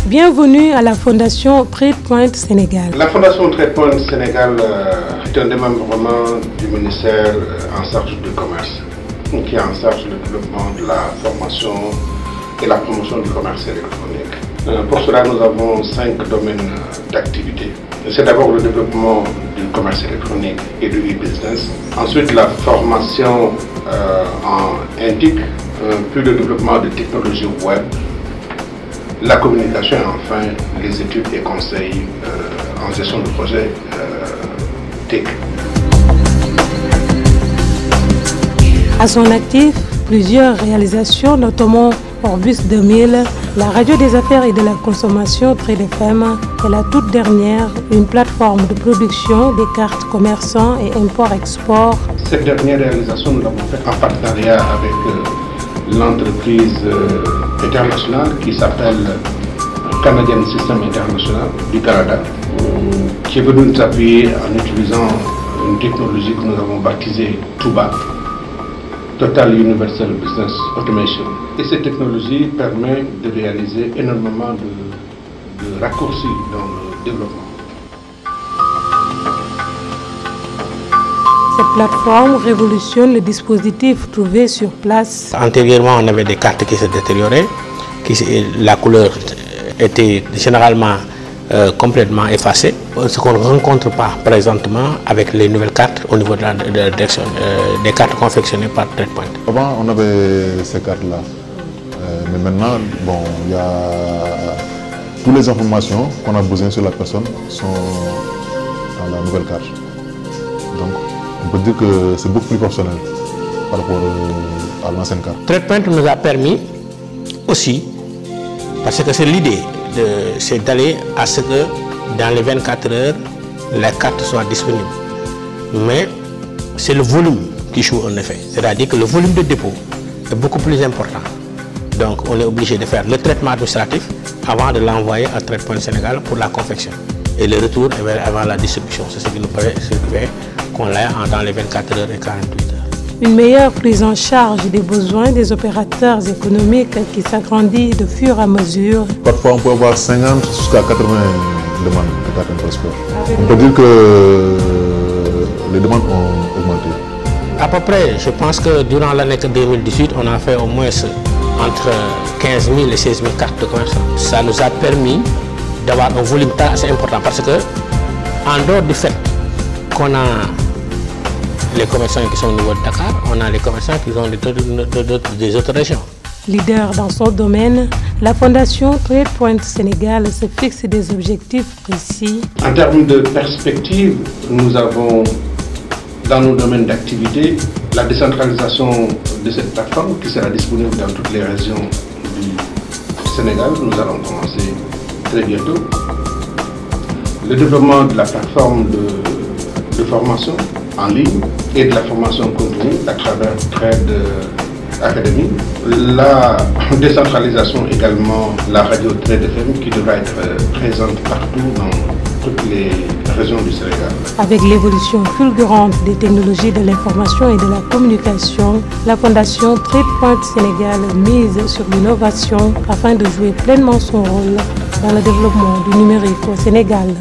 Bienvenue à la Fondation TradePoint Sénégal. La Fondation TradePoint Sénégal est un démembrement du ministère en charge du commerce, qui est en charge du développement de la formation et la promotion du commerce électronique. Pour cela, nous avons 5 domaines d'activité. C'est d'abord le développement du commerce électronique et du e-business. Ensuite, la formation en INTIC, puis le développement de technologies web, la communication et enfin les études et conseils en gestion de projet TIC. À son actif, plusieurs réalisations, notamment Orbus 2000, la radio des affaires et de la consommation Trade FM et la toute dernière, une plateforme de production des cartes commerçants et import-export. Cette dernière réalisation, nous l'avons faite en partenariat avec l'entreprise internationale qui s'appelle Canadian System International du Canada, qui est venue nous appuyer en utilisant une technologie que nous avons baptisée TUBA, Total Universal Business Automation. Et cette technologie permet de réaliser énormément de raccourcis dans le développement. Cette plateforme révolutionne le dispositif trouvé sur place. Antérieurement, on avait des cartes qui se détérioraient, la couleur était généralement complètement effacée, ce qu'on ne rencontre pas présentement avec les nouvelles cartes au niveau des cartes confectionnées par TradePoint. Avant, on avait ces cartes-là, mais maintenant, bon, il y a toutes les informations qu'on a besoin sur la personne sont dans la nouvelle carte. Donc, on peut dire que c'est beaucoup plus professionnel par rapport à l'ancienne carte. TradePoint nous a permis aussi, parce que c'est l'idée, c'est d'aller à ce que dans les 24 heures, les cartes soient disponibles. Mais c'est le volume qui joue en effet. C'est-à-dire que le volume de dépôt est beaucoup plus important. Donc on est obligé de faire le traitement administratif avant de l'envoyer à TradePoint Sénégal pour la confection. Et le retour avant la distribution. C'est ce qui nous fait qu'on l'a dans les 24 heures et 48 heures. Une meilleure prise en charge des besoins des opérateurs économiques qui s'agrandit de fur et à mesure. Parfois, on peut avoir 50 jusqu'à 80 demandes de cartes import-export. On peut dire que les demandes ont augmenté. À peu près, je pense que durant l'année 2018, on a fait au moins entre 15 000 et 16 000 cartes de commerce. Ça nous a permis d'avoir un volume assez important parce que, en dehors du fait qu'on a les commerçants qui sont au niveau de Dakar, on a les commerçants qui sont des autres régions. Leader dans son domaine, la Fondation TradePoint Sénégal se fixe des objectifs précis. En termes de perspective, nous avons dans nos domaines d'activité la décentralisation de cette plateforme qui sera disponible dans toutes les régions du Sénégal. Nous allons commencer très bientôt. Le développement de la plateforme de formation en ligne et de la formation continue à travers Trade Academy. La décentralisation également, la radio Trade FM qui devra être présente partout dans toutes les régions du Sénégal. Avec l'évolution fulgurante des technologies de l'information et de la communication, la Fondation TradePoint Sénégal mise sur l'innovation afin de jouer pleinement son rôle dans le développement du numérique au Sénégal.